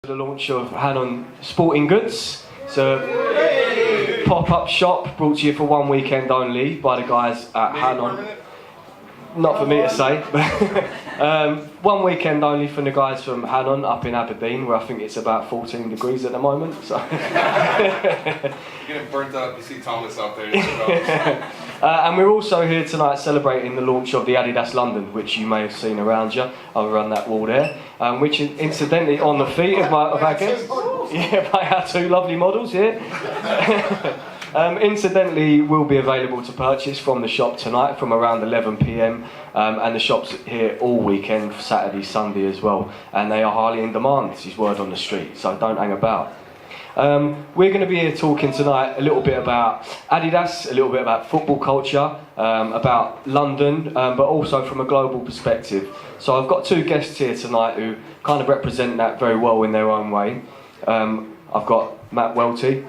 The launch of HANON Sporting Goods. It's a pop-up shop brought to you for one weekend only by the guys at HANON. Not for me to say, but one weekend only from the guys from HANON up in Aberdeen, where I think it's about 14 degrees at the moment. So you're getting burnt up. You see Thomas out there. and we're also here tonight celebrating the launch of the Adidas London, which you may have seen around you, over on that wall there, which incidentally on the feet of our guests, yeah, by our two lovely models here. Incidentally, will be available to purchase from the shop tonight from around 11 p.m. And the shop's here all weekend, Saturday, Sunday as well. And they are highly in demand, this is word on the street, so don't hang about. We're going to be here talking tonight a little bit about Adidas, a little bit about football culture, about London, but also from a global perspective. So I've got two guests here tonight who kind of represent that very well in their own way. I've got Matt Welty,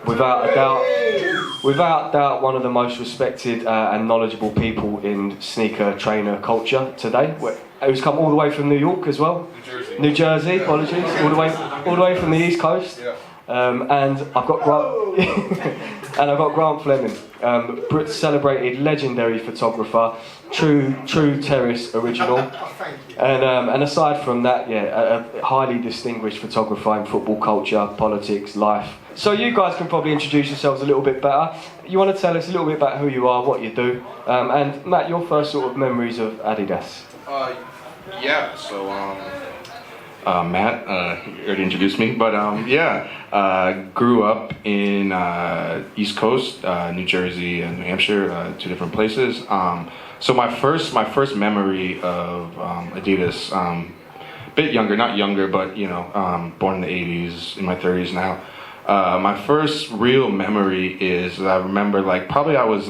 without a doubt one of the most respected and knowledgeable people in sneaker trainer culture today. Who's come all the way from New York as well? New Jersey, apologies, all the way from the East Coast. Yeah. And I've got Grant Fleming, celebrated legendary photographer, true terrace original, and aside from that, yeah, a highly distinguished photographer in football culture, politics, life. So you guys can probably introduce yourselves a little bit better. You want to tell us a little bit about who you are, what you do, and Matt, your first sort of memories of Adidas. Yeah, so Matt, you already introduced me, but grew up in East Coast, New Jersey and New Hampshire, two different places. So my first memory of Adidas, a bit younger, not younger, but you know, born in the 80s, in my 30s now. My first real memory is I remember probably I was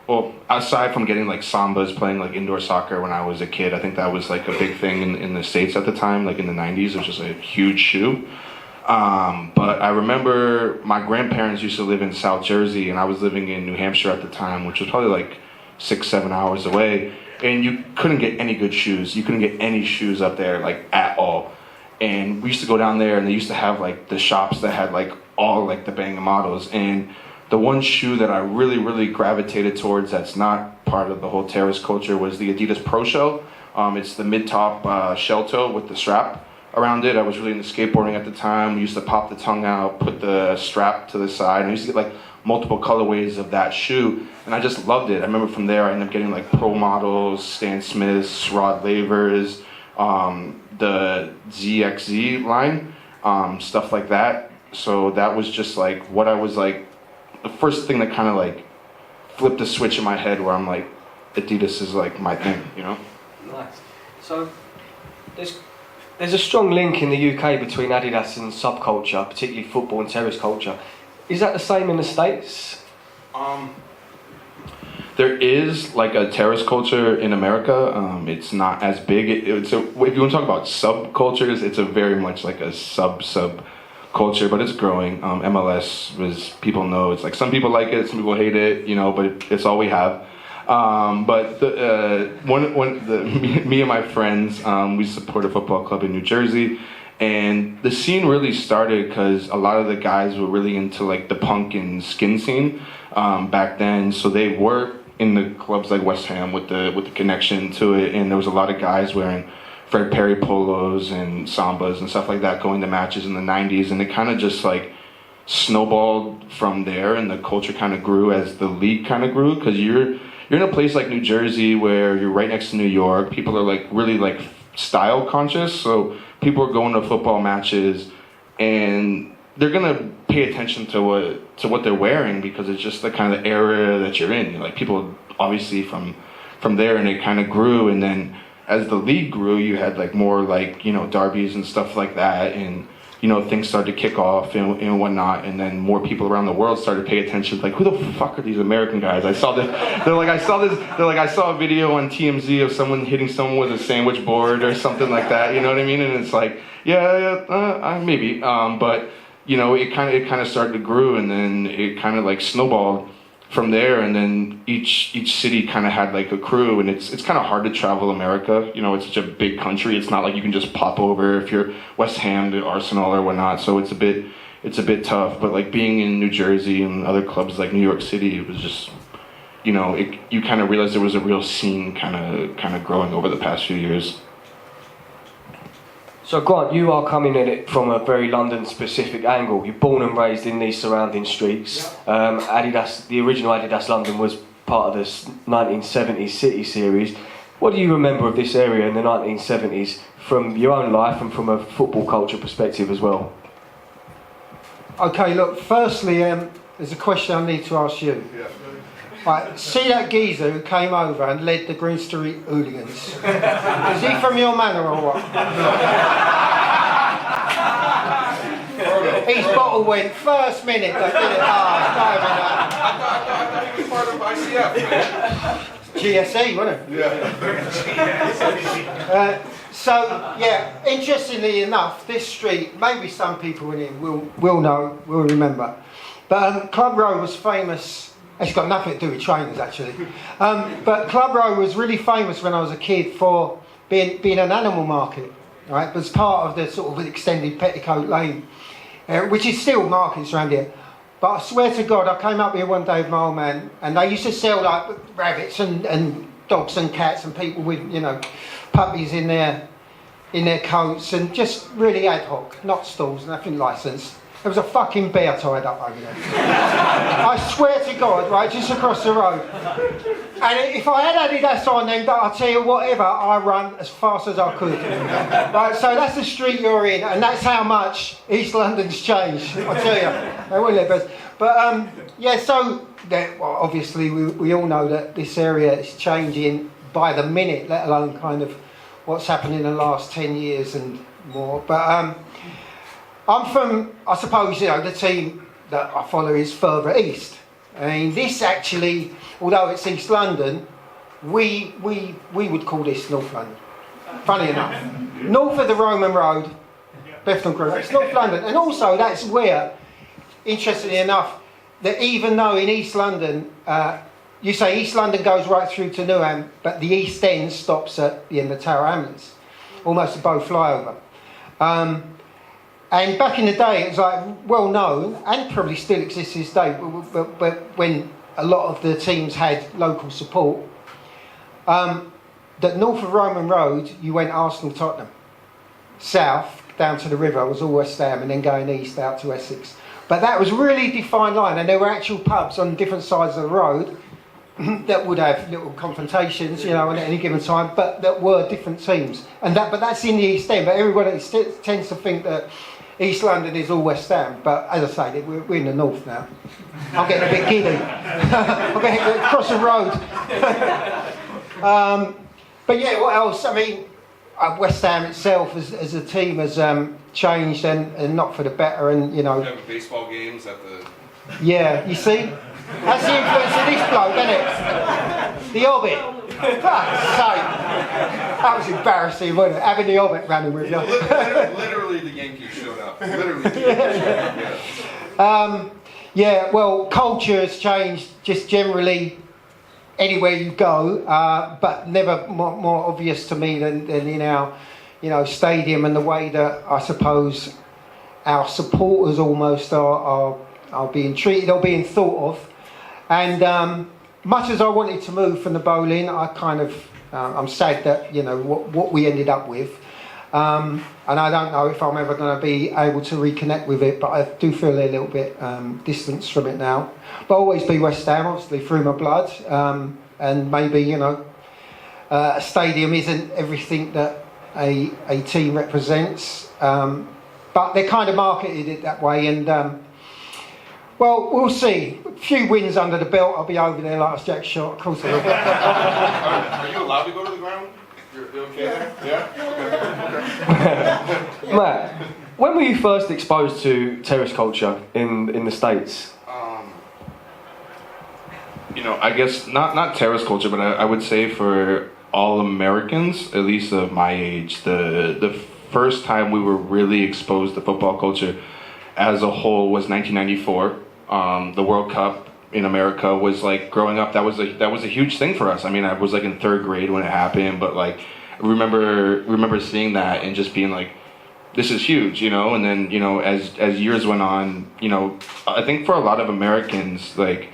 well, aside from getting sambas, playing indoor soccer when I was a kid, I think that was a big thing in the States at the time, in the 90s. It was just a huge shoe. But I remember my grandparents used to live in South Jersey, and I was living in New Hampshire at the time, which was probably 6-7 hours away. And you couldn't get any good shoes. You couldn't get any shoes up there at all. And we used to go down there, and they used to have the shops that had all the banging models. And the one shoe that I really gravitated towards that's not part of the whole terrace culture was the Adidas Pro Shell. It's the mid-top shell toe with the strap around it. I was really into skateboarding at the time. We used to pop the tongue out, put the strap to the side, and I used to get multiple colorways of that shoe, and I just loved it. I remember from there I ended up getting pro models, Stan Smiths, Rod Lavers, the ZXZ line, stuff like that. So that was just what I was the first thing that kind of flipped a switch in my head where I'm Adidas is my thing, you know? Nice. So there's a strong link in the UK between Adidas and subculture, particularly football and terrace culture. Is that the same in the States? There is a terrace culture in America. It's not as big. If you want to talk about subcultures, it's a very much a sub culture, but it's growing. MLS, as people know, it's some people like it, some people hate it, you know, but it's all we have. But me and my friends, we support a football club in New Jersey, and the scene really started because a lot of the guys were really into the punk and skin scene back then. So they were in the clubs like West Ham with the connection to it, and there was a lot of guys wearing Fred Perry polos and sambas and stuff like that going to matches in the 90s, and it kind of just snowballed from there, and the culture kind of grew as the league kind of grew, because you're in a place like New Jersey where you're right next to New York. People are really style conscious, so people are going to football matches and they're gonna pay attention to what they're wearing, because it's just the kind of era that you're in. People obviously from there, and it kind of grew, and then as the league grew, you had more derbies and stuff like that, and things started to kick off and whatnot, and then more people around the world started to pay attention. Who the fuck are these American guys? I saw this. I saw a video on TMZ of someone hitting someone with a sandwich board or something like that. You know what I mean? And it's maybe. But it kind of started to grow, and then it kind of snowballed from there, and then each city kind of had like a crew, and it's kind of hard to travel America. You know, it's such a big country. It's not like you can just pop over if you're West Ham to Arsenal or whatnot. So it's a bit tough. But like being in New Jersey and other clubs like New York City, it was just, you know, you kind of realized there was a real scene kind of growing over the past few years. So Grant, you are coming at it from a very London-specific angle. You're born and raised in these surrounding streets. Adidas, the original Adidas London was part of the 1970s City Series. What do you remember of this area in the 1970s from your own life and from a football culture perspective as well? Okay, look, firstly, there's a question I need to ask you. Yeah. Right, see that geezer who came over and led the Green Street hooligans? Is he from your manor or what? His bottle went first minute, they did it hard, I thought he was part of ICF, man. GSE, wasn't it? Yeah. So, yeah, interestingly enough, this street, maybe some people in here will know, will remember, but Club Row was famous. It's got nothing to do with trainers, actually. But Club Row was really famous when I was a kid for being an animal market, right? It was part of the sort of extended Petticoat Lane, which is still markets around here. But I swear to God, I came up here one day with my old man, and they used to sell like rabbits and dogs and cats and people with, you know, puppies in their coats, and just really ad hoc, not stalls, nothing licensed. There was a fucking bear tied up over there. I swear to God, right, just across the road. And if I had Adidas on then, I'll tell you whatever, I run as fast as I could. Right, so that's the street you're in, and that's how much East London's changed, I tell you. They won't let us. But yeah, so well, obviously we all know that this area is changing by the minute, let alone kind of what's happened in the last 10 years and more. But I'm from, I suppose, you know, the team that I follow is further east. I mean, this actually, although it's East London, we would call this North London. Funny enough. North of the Roman Road, Bethnal Green, it's North London. And also that's where, interestingly enough, that even though in East London, you say East London goes right through to Newham, but the East End stops at the end of Tower Hamlets, almost a bow flyover. And back in the day, it was like well known, and probably still exists to this day, but when a lot of the teams had local support, that north of Roman Road, you went Arsenal, Tottenham. South, down to the river, was all West Ham, and then going east out to Essex. But that was really defined line, and there were actual pubs on different sides of the road that would have little confrontations, you know, at any given time, but that were different teams. But that's in the East End, but everybody tends to think that East London is all West Ham, but as I say, we're in the north now. I'm getting a bit giddy. I'm getting across the road. But yeah, what else? I mean, West Ham itself as a team has changed and not for the better, and you know. You have baseball games at the. Yeah, you see, that's the influence of this bloke, isn't it? The Hobbit. Fuck's sake. That was embarrassing, wasn't it? Having the Hobbit running with you. Literally, the Yankees showed up. Literally, the Yankees showed up. Yeah, well, culture has changed just generally anywhere you go, but never more obvious to me than in our, you know, stadium, and the way that I suppose our supporters almost are being treated or being thought of. And much as I wanted to move from the bowling, I kind of I'm sad that, you know, what we ended up with. And I don't know if I'm ever going to be able to reconnect with it, but I do feel a little bit distanced from it now. But I'll always be West Ham, obviously, through my blood. And maybe, you know, a stadium isn't everything that a team represents. But they kind of marketed it that way. And, well, we'll see. A few wins under the belt, I'll be over there like a Jack shot. Of course I will. Are you allowed to go to the ground? You're okay there? Yeah? Okay. Matt, when were you first exposed to terrace culture in the States? You know, I guess not terrace culture, but I would say for all Americans, at least of my age, the first time we were really exposed to football culture as a whole was 1994. The World Cup in America was like growing up. That was a huge thing for us. I mean, I was like in 3rd grade when it happened, but like I remember seeing that and just being like, this is huge, you know. And then, you know, as years went on, you know, I think for a lot of Americans, like,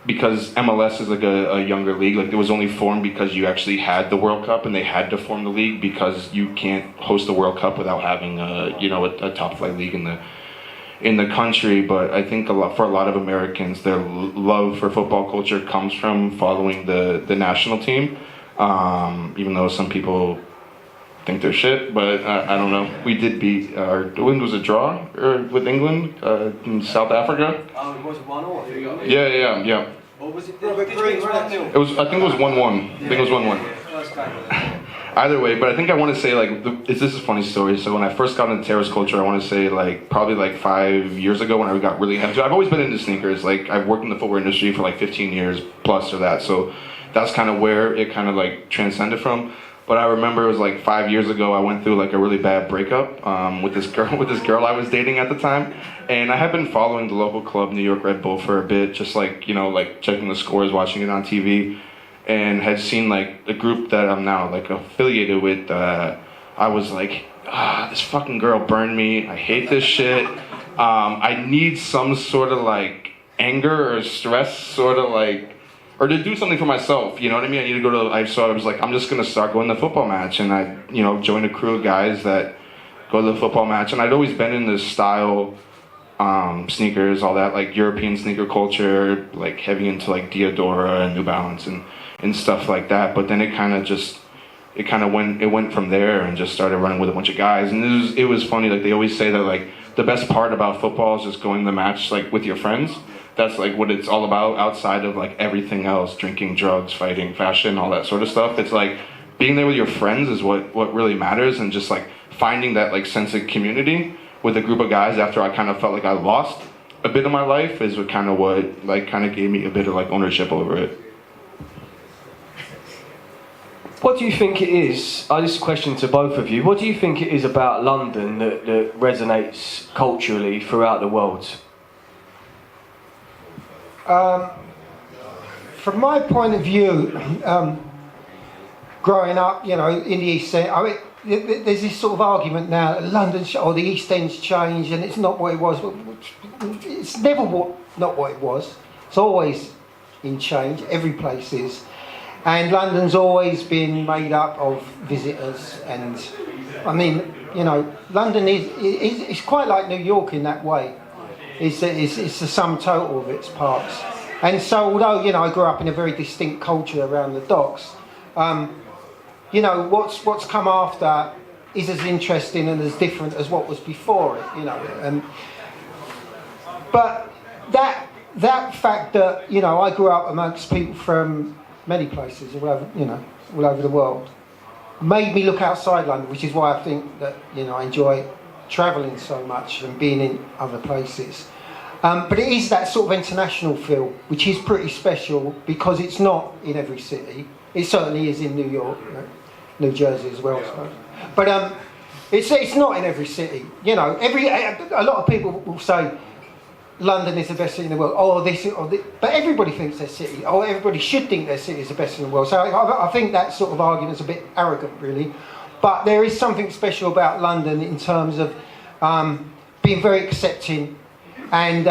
because MLS is like a younger league, like it was only formed because you actually had the World Cup, and they had to form the league because you can't host the World Cup without having a top flight league in the country. But I think for a lot of Americans, their love for football culture comes from following the national team. Even though some people think they're shit, but I don't know. We did beat I think it was a draw with England in South Africa. It was 1-1. Yeah. What was it? Robert Green, wasn't it? It was. I think it was 1-1. I think it was 1-1. Either way, but I think I want to say like this is a funny story. So when I first got into terrace culture, I want to say like probably like 5 years ago when I got really into it. I've always been into sneakers. Like I've worked in the footwear industry for like 15 years plus or that. So that's kind of where it kind of like transcended from. But I remember it was like 5 years ago, I went through like a really bad breakup with this girl I was dating at the time. And I had been following the local club, New York Red Bull, for a bit, just like, you know, like checking the scores, watching it on TV, and had seen like the group that I'm now like affiliated with. I was like, this fucking girl burned me. I hate this shit. I need some sort of like anger or stress, sort of like, or to do something for myself, you know what I mean? I need to go to, so I was like, I'm just going to start going to the football match. And I, you know, joined a crew of guys that go to the football match. And I'd always been in this style, sneakers, all that, like European sneaker culture, like heavy into like Diadora and New Balance and stuff like that. But then it kind of went from there and just started running with a bunch of guys. And it was funny, like they always say that like the best part about football is just going to the match like with your friends. That's like what it's all about outside of like everything else, drinking, drugs, fighting, fashion, all that sort of stuff. It's like being there with your friends is what really matters, and just like finding that like sense of community with a group of guys after I kind of felt like I lost a bit of my life is what gave me a bit of like ownership over it. What do you think it is? This is a question to both of you. What do you think it is about London that resonates culturally throughout the world? From my point of view, growing up, you know, in the East End, I mean, there's this sort of argument now that London or the East End's changed and it's not what it was. It's never not what it was. It's always in change. Every place is. And London's always been made up of visitors. And, I mean, you know, London is quite like New York in that way. It's the sum total of its parts. And so although, you know, I grew up in a very distinct culture around the docks, you know, what's come after is as interesting and as different as what was before it, you know. But that fact that, you know, I grew up amongst people from many places all over the world, made me look outside London, which is why I think that, you know, I enjoy travelling so much and being in other places. But it is that sort of international feel, which is pretty special because it's not in every city. It certainly is in New York, you know, New Jersey as well, I suppose. But it's not in every city. You know, a lot of people will say London is the best city in the world, but everybody thinks their city, or everybody should think their city is the best in the world. So I think that sort of argument's a bit arrogant, really. But there is something special about London in terms of being very accepting and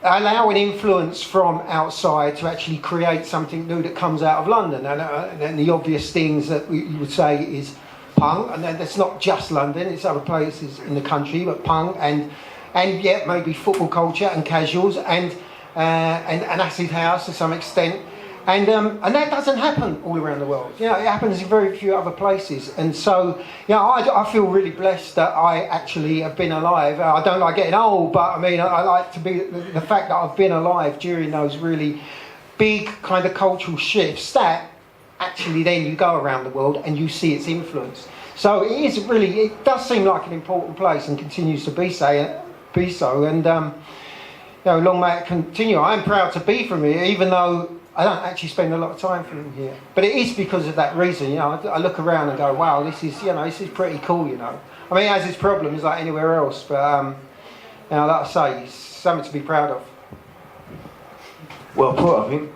allowing influence from outside to actually create something new that comes out of London. And the obvious things that you would say is punk, and then that's not just London, it's other places in the country, but punk and yet maybe football culture and casuals and acid house to some extent. And that doesn't happen all around the world. You know, it happens in very few other places. And so, you know, I feel really blessed that I actually have been alive. I don't like getting old, but I mean, I like to be the fact that I've been alive during those really big kind of cultural shifts that actually then you go around the world and you see its influence. So it does seem like an important place and continues to be so. And, you know, long may it continue. I'm proud to be from here, even though I don't actually spend a lot of time from here, but it is because of that reason. You know, I look around and go, "Wow, this is pretty cool." You know, I mean, it has its problems like anywhere else, but you know, like I say, it's something to be proud of. Well put, I think.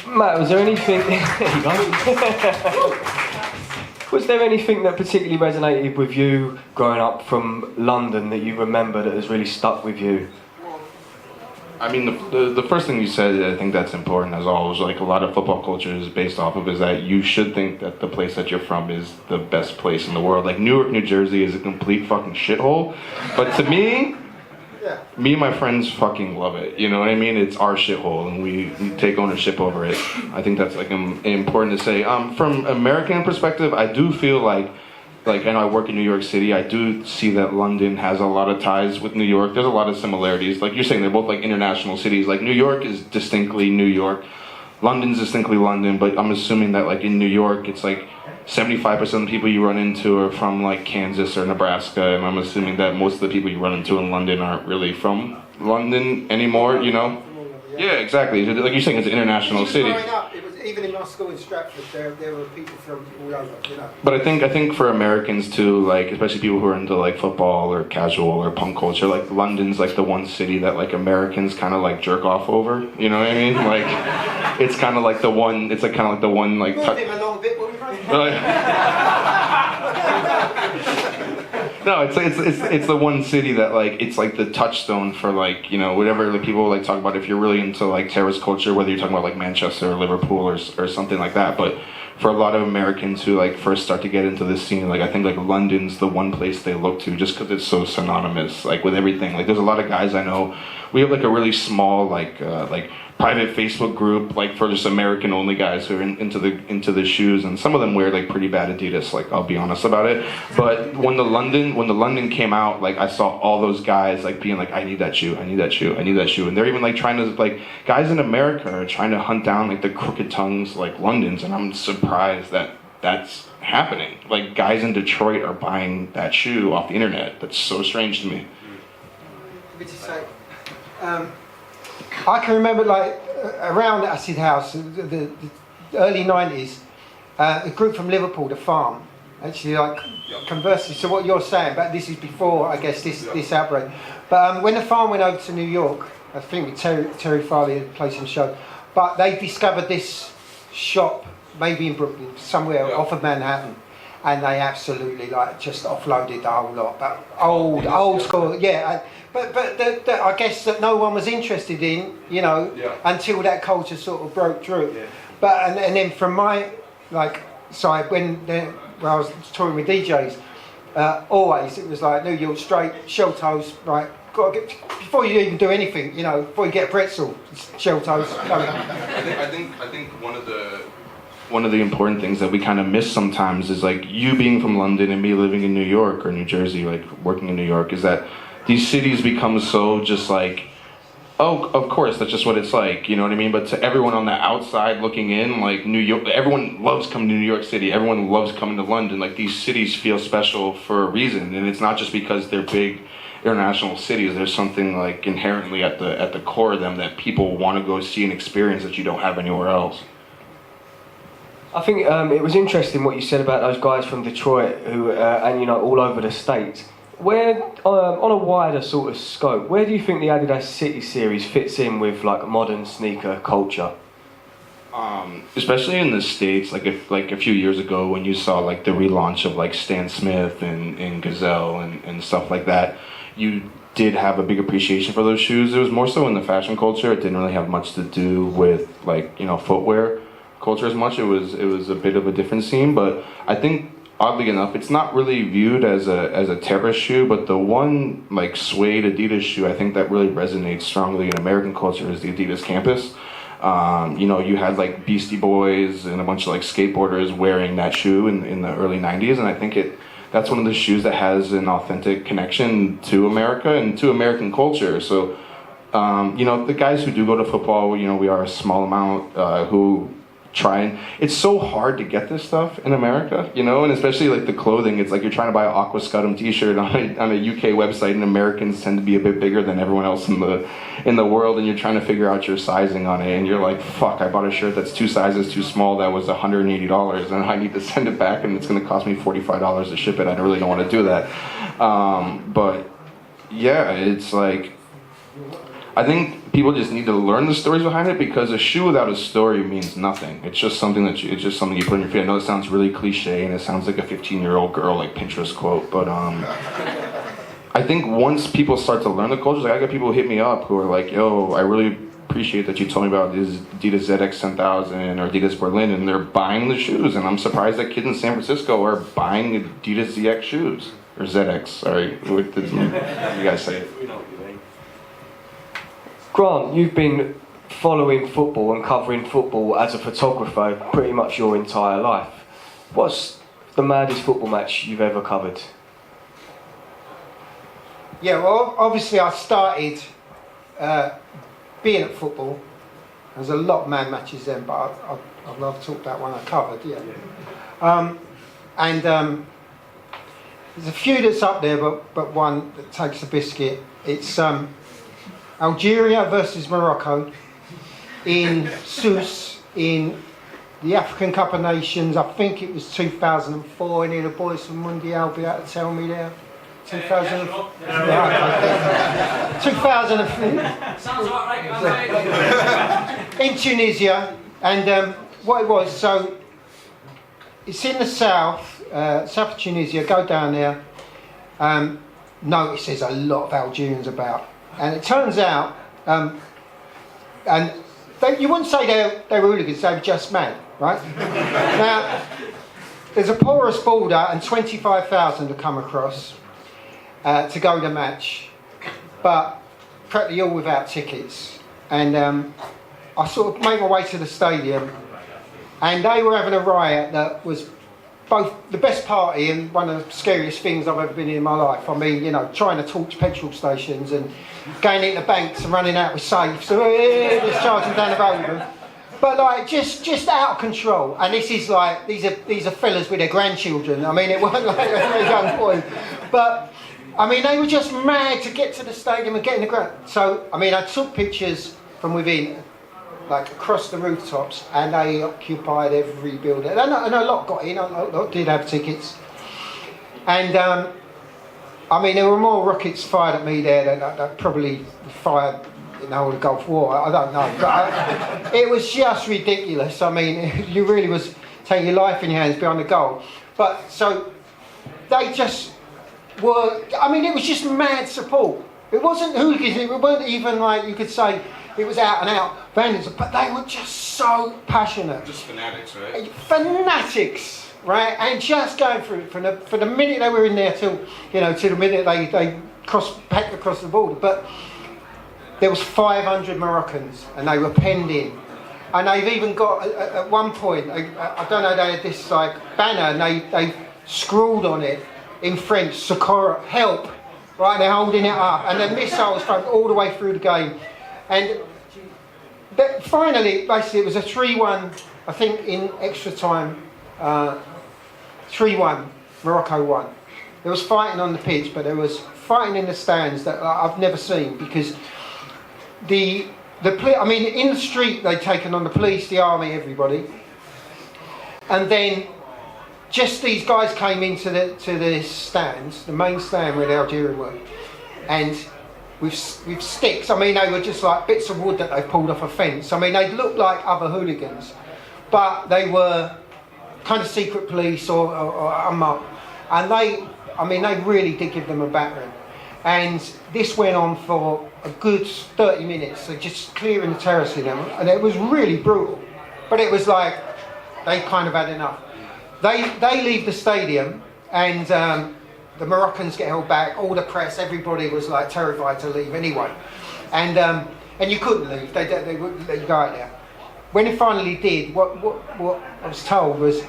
Matt, was there anything... There you go. Was there anything that particularly resonated with you growing up from London that you remember that has really stuck with you? I mean, the first thing you said, I think that's important as always. Like a lot of football culture is based off of is that you should think that the place that you're from is the best place in the world. Like Newark, New Jersey is a complete fucking shithole, but to me, me and my friends fucking love it. You know what I mean? It's our shithole, and we take ownership over it. I think that's like important to say. From American perspective, I do feel like, and I work in New York City, I do see that London has a lot of ties with New York. There's a lot of similarities. Like you're saying, they're both like international cities. Like New York is distinctly New York. London's distinctly London, but I'm assuming that like in New York, it's like 75% of the people you run into are from like Kansas or Nebraska, and I'm assuming that most of the people you run into in London aren't really from London anymore, you know? Yeah, exactly. Like you're saying, it's an international city. Growing up, it was, even in my school in Stratford, there were people from all over, you know. But I think for Americans too, like especially people who are into like football or casual or punk culture, like London's like the one city that like Americans kind of like jerk off over. You know what I mean? Like it's kind of like the one. It's like kind of like the one like. Move him along a bit, will we, Frank? No, it's the one city that like it's like the touchstone for like, you know, whatever like people like talk about if you're really into like terrace culture, whether you're talking about like Manchester or Liverpool or something like that. But for a lot of Americans who like first start to get into this scene, like I think like London's the one place they look to just because it's so synonymous like with everything. Like there's a lot of guys I know. We have like a really small like private Facebook group like for just American only guys who are into the shoes, and some of them wear like pretty bad Adidas, like I'll be honest about it. But when the London came out, like I saw all those guys like being like, I need that shoe, I need that shoe, I need that shoe, and they're even like trying to like guys in America are trying to hunt down like the crooked tongues like Londons, and I'm surprised that that's happening. Like guys in Detroit are buying that shoe off the internet. That's so strange to me. What did you say? I can remember like around Acid House, the early 90s, a group from Liverpool, The Farm, actually like conversely to what you're saying, but this is before I guess this outbreak. But when The Farm went over to New York, I think with Terry Farley had played some show, but they discovered this shop, maybe in Brooklyn, somewhere off of Manhattan, and they absolutely like just offloaded the whole lot. But old school, yeah. But I guess that no one was interested in, you know, until that culture sort of broke through. Yeah. But and then from my like side, when I was touring with DJs, always it was like New York straight, shell toes, right? Got to get, before you even do anything, you know, before you get a pretzel, shell toes. I think one of the important things that we kind of miss sometimes is like you being from London and me living in New York or New Jersey, like working in New York, is that these cities become so just like, oh, of course, that's just what it's like, you know what I mean? But to everyone on the outside looking in, like New York, everyone loves coming to New York City. Everyone loves coming to London. Like these cities feel special for a reason, and it's not just because they're big international cities. There's something like inherently at the core of them that people want to go see and experience that you don't have anywhere else. I think it was interesting what you said about those guys from Detroit who, and you know, all over the States. Where, on a wider sort of scope, where do you think the Adidas City Series fits in with like modern sneaker culture? Especially in the States, like if like a few years ago when you saw like the relaunch of like Stan Smith and Gazelle and stuff like that, you did have a big appreciation for those shoes. It was more so in the fashion culture. It didn't really have much to do with like, you know, footwear culture as much. It was a bit of a different scene, but I think oddly enough, it's not really viewed as a terrace shoe, but the one like suede Adidas shoe I think that really resonates strongly in American culture is the Adidas Campus. You know, you had like Beastie Boys and a bunch of like skateboarders wearing that shoe in the early 90s, and I think that's one of the shoes that has an authentic connection to America and to American culture. So, you know, the guys who do go to football, you know, we are a small amount who try and it's so hard to get this stuff in America, you know, and especially like the clothing. It's like you're trying to buy an Aqua Scutum t-shirt on a UK website, and Americans tend to be a bit bigger than everyone else in the world, and you're trying to figure out your sizing on it, and you're like, fuck, I bought a shirt that's 2 sizes too small that was $180, and I need to send it back, and it's going to cost me $45 to ship it. I really don't want to do that. But yeah, it's like I think people just need to learn the stories behind it, because a shoe without a story means nothing. It's just something that it's just something you put on your feet. I know it sounds really cliche and it sounds like a 15-year-old girl like Pinterest quote, but I think once people start to learn the cultures, like I get people who hit me up who are like, "Yo, I really appreciate that you told me about this Adidas ZX 10,000 or Adidas Berlin," and they're buying the shoes, and I'm surprised that kids in San Francisco are buying Adidas ZX shoes or ZX. Sorry, what did you guys say it? Grant, you've been following football and covering football as a photographer pretty much your entire life. What's the maddest football match you've ever covered? Yeah, well, obviously I started being at football. There's a lot of mad matches then, but I've talked that one I covered, yeah. There's a few that's up there, but one that takes a biscuit. It's Algeria versus Morocco in Sousse in the African Cup of Nations. I think it was 2004. Any of the boys from MUNDIAL be able to tell me there? 2000. 2004. Sounds about right. In Tunisia, and what it was, so it's in the south of Tunisia. Go down there. Notice there's a lot of Algerians about, and it turns out, and you wouldn't say they were hooligans; they were just mad, right? Now, there's a porous border, and 25,000 to come across to go to the match, but practically all without tickets. And I sort of made my way to the stadium, and they were having a riot that was both the best party and one of the scariest things I've ever been in my life. I mean, you know, trying to torch petrol stations and going into banks and running out with safes, so just charging down the road with them. But like just out of control. And this is like these are fellas with their grandchildren. I mean, it wasn't like a young boy, but I mean, they were just mad to get to the stadium and get in the ground. So, I mean, I took pictures from within, like across the rooftops, and they occupied every building. And a lot got in, a lot did have tickets. And, I mean, there were more rockets fired at me there that probably fired in the whole of the Gulf War. I don't know. But it was just ridiculous. I mean, you really was taking your life in your hands behind the goal. But, so, they just I mean, it was just mad support. It wasn't hooligans, it weren't even like you could say it was out and out vandalism, but they were just so passionate. Just fanatics, right? Fanatics, right? And just going through it for the minute they were in there till the minute they packed across the border. But there was 500 Moroccans, and they were penned in. And they've even got at one point, I don't know, they had this like banner, and they scrawled on it in French, "Secours, help," right? They're holding it up, and the missiles thrown all the way through the game. And finally, basically, it was a 3-1, I think, in extra time. 3-1, Morocco won. There was fighting on the pitch, but there was fighting in the stands that I've never seen, because I mean, in the street they'd taken on the police, the army, everybody, and then just these guys came into the stands, the main stand where the Algerian were, and with sticks. I mean, they were just like bits of wood that they pulled off a fence. I mean, they looked like other hooligans, but they were kind of secret police or unmarked, and they really did give them a battering. And this went on for a good 30 minutes, so just clearing the terrace in them, and it was really brutal. But it was like they kind of had enough. They leave the stadium, and the Moroccans get held back. All the press, everybody was like terrified to leave anyway, and you couldn't leave. They wouldn't let you go out there. When it finally did, what I was told was,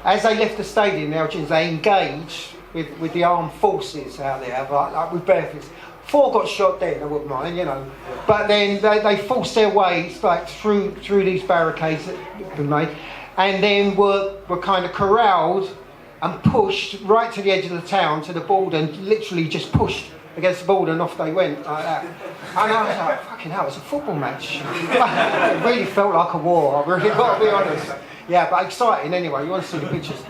as they left the stadium, the Algerians, they engaged with the armed forces out there, like with bare fists. 4 got shot dead, I wouldn't mind, you know. But then they forced their way like through these barricades that had been made, and then were kind of corralled and pushed right to the edge of the town, to the border, and literally just pushed against the border, and off they went like that. And I was like, fucking hell, it's a football match. It really felt like a war, I really got to be honest. Yeah, but exciting anyway, you want to see the pictures.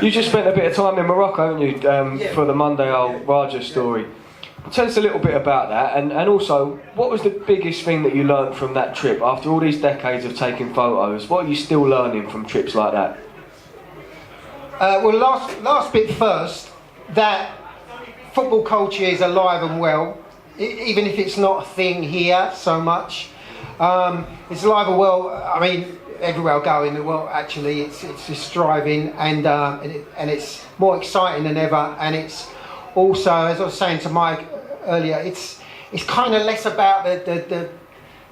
You just spent a bit of time in Morocco, haven't you, for the MUNDIAL Raja story. Tell us a little bit about that, and also, what was the biggest thing that you learned from that trip? After all these decades of taking photos, what are you still learning from trips like that? Well, last bit first, that football culture is alive and well, even if it's not a thing here so much. It's alive and well. I mean, everywhere I go in the world, actually, it's just thriving, and it's more exciting than ever. And it's also, as I was saying to Mike earlier, it's kind of less about the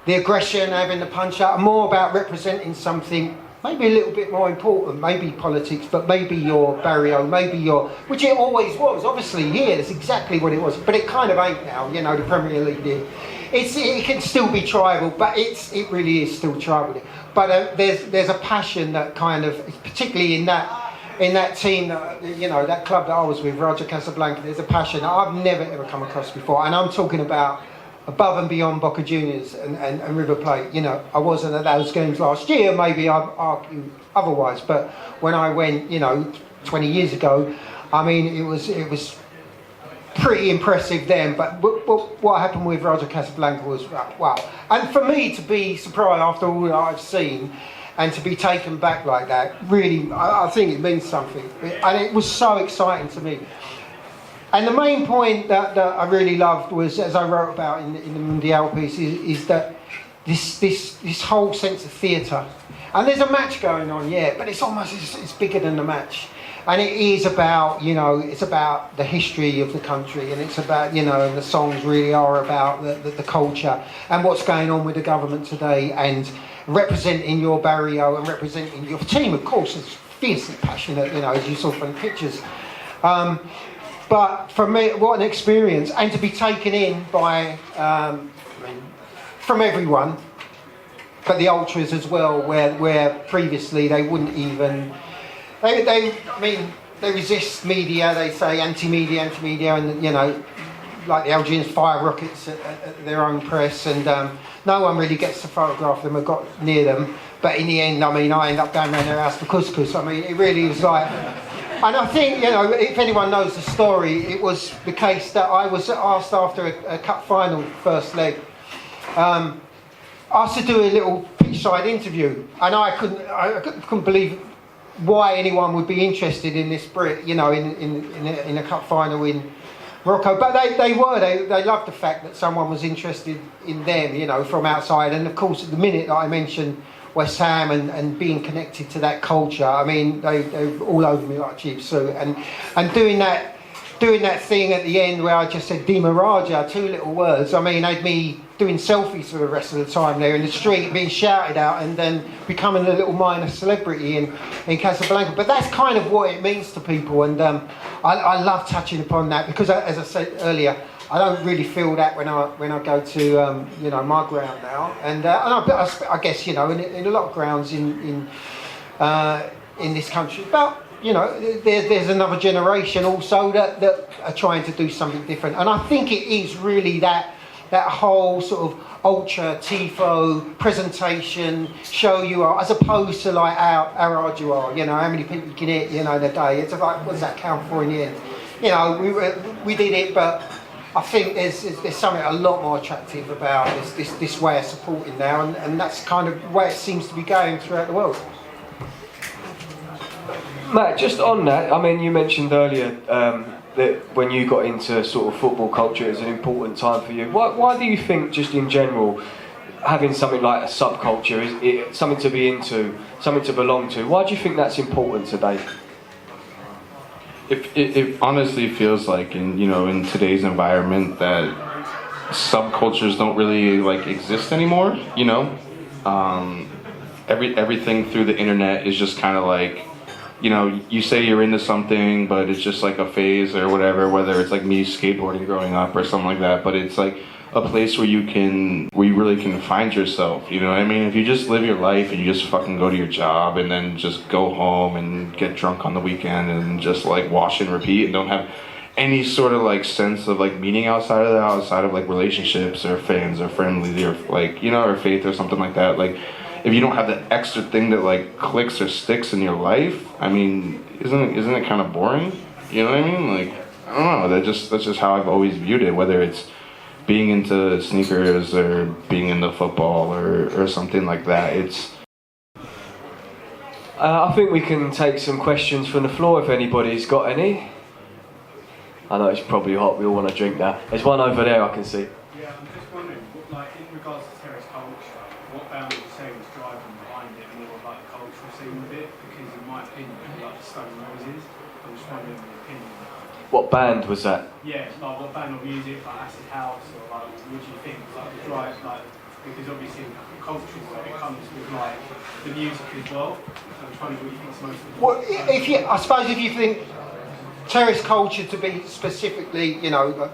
aggression, having the punch out, and more about representing something maybe a little bit more important, maybe politics, but maybe your barrio, which it always was. Obviously here, that's exactly what it was, but it kind of ain't now. You know, the Premier League did. It can still be tribal, but it really is still tribal. But there's a passion that kind of, particularly in that team, that club that I was with, Raja Casablanca, there's a passion that I've never ever come across before. And I'm talking about above and beyond Boca Juniors and River Plate. You know, I wasn't at those games last year, maybe I'd argue otherwise, but when I went, 20 years ago, I mean, it was pretty impressive then. But what happened with Raja Casablanca was, wow. And for me to be surprised after all that I've seen, and to be taken back like that, really, I think it means something. And it was so exciting to me. And the main point that I really loved was, as I wrote about in the Mundial piece, is that this whole sense of theatre. And there's a match going on, yeah, but it's bigger than the match. And it is about, it's about the history of the country, and it's about, the songs really are about the culture and what's going on with the government today, and representing your barrio and representing your team, of course. It's fiercely passionate, as you saw from the pictures. But for me, what an experience, and to be taken in by, from everyone, but the ultras as well, where previously they wouldn't even, they resist media. They say anti-media, and like the Algerians fire rockets at their own press, and no one really gets to photograph them or got near them. But in the end, I end up going around their house for couscous. I mean, it really was like. And I think, if anyone knows the story, it was the case that I was asked after a cup final, first leg, asked to do a little pitch-side interview, and I couldn't believe why anyone would be interested in this Brit, in a cup final in Morocco. But they loved the fact that someone was interested in them, from outside. And of course, at the minute that I mentioned West Ham and being connected to that culture, I mean, they were all over me like cheap suit, and doing that thing at the end where I just said Di Maraja, 2 little words. I mean, had me doing selfies for the rest of the time there in the street, being shouted out, and then becoming a little minor celebrity in Casablanca. But that's kind of what it means to people, and I love touching upon that, because as I said earlier, I don't really feel that when I go to my ground now, and I guess in a lot of grounds in this country. But there's another generation also that are trying to do something different, and I think it is really that whole sort of ultra tifo presentation, show you are, as opposed to like how hard you are. How many people you can hit in a day. It's like, what does that count for in the end? We did it, but I think there's something a lot more attractive about this way of supporting now, and that's kind of the way it seems to be going throughout the world. Matt, just on that, I mean, you mentioned earlier that when you got into sort of football culture, it was an important time for you. Why do you think, just in general, having something like a subculture is something to be into, something to belong to? Why do you think that's important today? It honestly feels like in today's environment that subcultures don't really exist anymore. Everything through the internet is just kind of like, you say you're into something, but it's just like a phase or whatever, whether it's like me skateboarding growing up or something like that. But it's like a place where you really can find yourself. You know what I mean? If you just live your life and you just fucking go to your job and then just go home and get drunk on the weekend and just wash and repeat and don't have any sort of sense of meaning outside of relationships or fans or friendly or or faith or something like that, if you don't have that extra thing that clicks or sticks in your life, I mean, isn't it kind of boring? You know what I mean? I don't know. That's just how I've always viewed it. Whether it's being into sneakers or being into football or something like that. I think we can take some questions from the floor if anybody's got any. I know it's probably hot. We all want to drink now. There's one over there I can see. Yeah, I'm just wondering, like in regards to terrace culture, what band would you say was driving behind it, more of like the cultural scene of it? Because in my opinion, like the Stone Roses, I'm just wondering the opinion. What band was that? Yeah, like what band of music, like acid house, or like what do you think, like the drive, like because obviously cultural, like, it comes with like the music as well. So I'm trying to what you think's most important. Well, I suppose if you think terrace culture to be specifically, you know,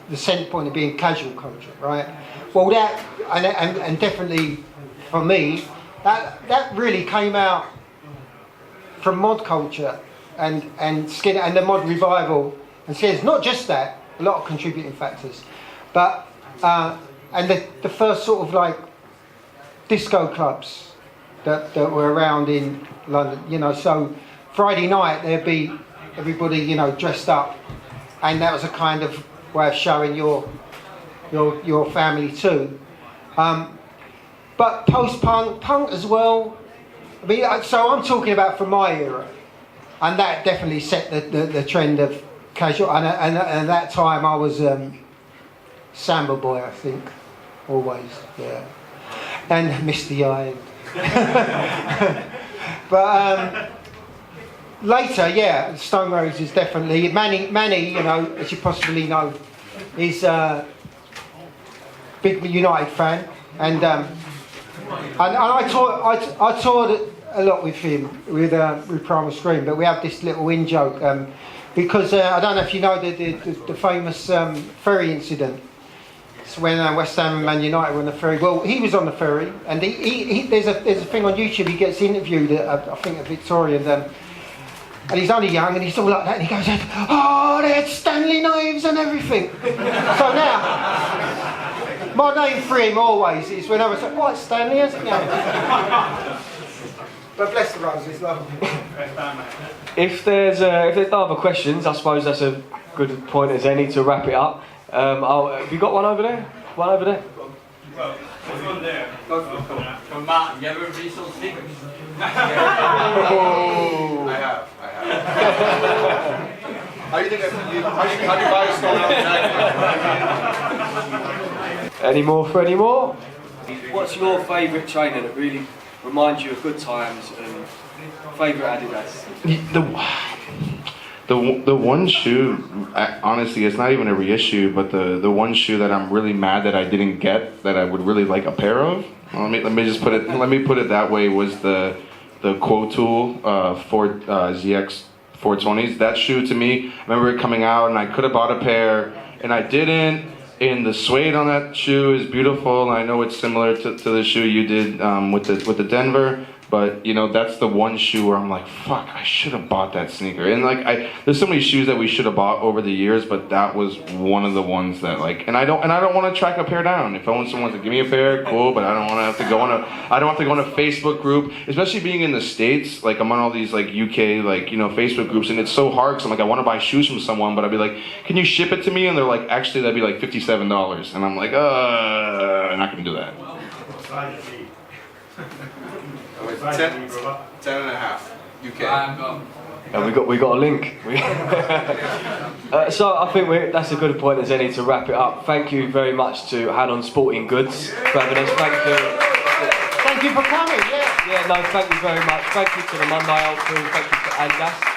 the centre point of being casual culture, right? Well, that and definitely for me, that really came out from mod culture and skin and the mod revival, and says not just that, a lot of contributing factors, but and the first sort of like disco clubs that were around in London, you know. So Friday night there'd be everybody, you know, dressed up, and that was a kind of way of showing your family too. But post-punk, punk as well. I mean, so I'm talking about from my era, and that definitely set the trend of casual. And at that time, I was Samba boy, I think, always, yeah, and Misty Eye. But later, yeah, Stone Roses definitely. Manny, you know, as you possibly know, is a big United fan, and I toured a lot with him with Primal Scream, but we have this little in joke because I don't know if you know the famous ferry incident. It's when West Ham and Man United were on the ferry. Well, he was on the ferry, and there's a thing on YouTube. He gets interviewed at, I think, at Victoria, and he's only young, and he's all like that, and he goes, "Oh, they had Stanley knives and everything." So now, my name for him always is when I was like, "What, Stanley, hasn't he?" But bless the roses, love them. If there's no other questions, I suppose that's a good point as any to wrap it up. Have you got one over there? One over there? Well, there's one there. From Martin, you ever read some sneakers? I have. How do you think how do you buy a stone out jacket? Any more for any more? What's your favourite trainer that really reminds you of good times and favourite Adidas? The one shoe, honestly, it's not even a reissue, but the one shoe that I'm really mad that I didn't get, that I would really like a pair of. Let me just put it that way, was the Quo Tool ZX 420s. That shoe, to me, I remember it coming out, and I could have bought a pair, and I didn't. And the suede on that shoe is beautiful. And I know it's similar to the shoe you did with the Denver. But, you know, that's the one shoe where I'm like, fuck, I should have bought that sneaker. And like, there's so many shoes that we should have bought over the years, but that was one of the ones that like, and I don't want to track a pair down. If I want someone to give me a pair, cool, but I don't have to go on a Facebook group, especially being in the States. Like, I'm on all these like UK, like, you know, Facebook groups, and it's so hard because I'm like, I want to buy shoes from someone, but I'd be like, can you ship it to me? And they're like, actually, that'd be like $57. And I'm like, I'm not gonna do that. 10 and a half. UK. And we got a link. So I think that's a good point as any to wrap it up. Thank you very much to HANON Sporting Goods for having us. Thank you for coming. Yeah, no, thank you very much. Thank you to the MUNDIAL crew. Thank you to adidas.